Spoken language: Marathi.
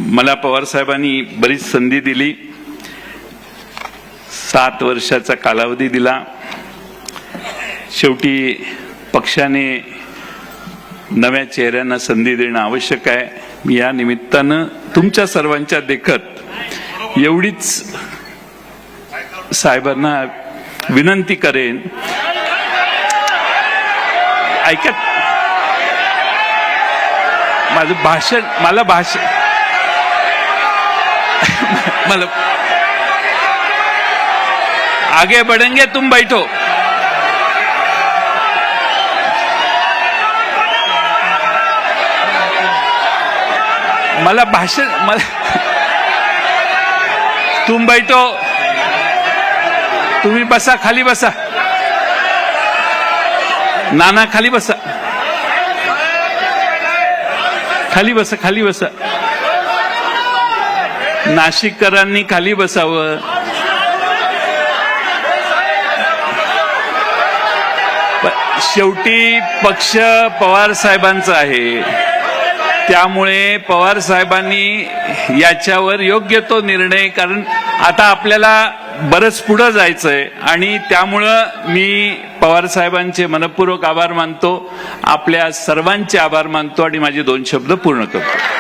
मला पवार साहेबांनी बरीच संधी दिली, 7 वर्षाचा कालावधी दिला। शेवटी पक्षाने नव्या चेहऱ्यांना संधी देणं आवश्यक आहे। मी या निमित्तानं तुमच्या सर्वांच्या देखत एवढीच साहेबांना विनंती करेन, ऐका माझं भाषण, मला आगे बढ़ेंगे, तुम बैठो। मला भाषण, तुम बैठो, तुम्ही बसा, खाली बसा, नाना खाली बसा, खाली बसा, खाली बसा, नाशिककरांनी खाली बसावं। शेवटी पक्ष पवार साहेबांचा आहे, त्यामुळे पवार साहेबांनी याच्यावर योग्य तो निर्णय, कारण आता आपल्याला बरंच पुढे जायचंय आणि त्यामुळं मी पवार साहेबांचे मनपूर्वक आभार मानतो, आपल्या सर्वांचे आभार मानतो आणि माझे 2 शब्द पूर्ण करतो।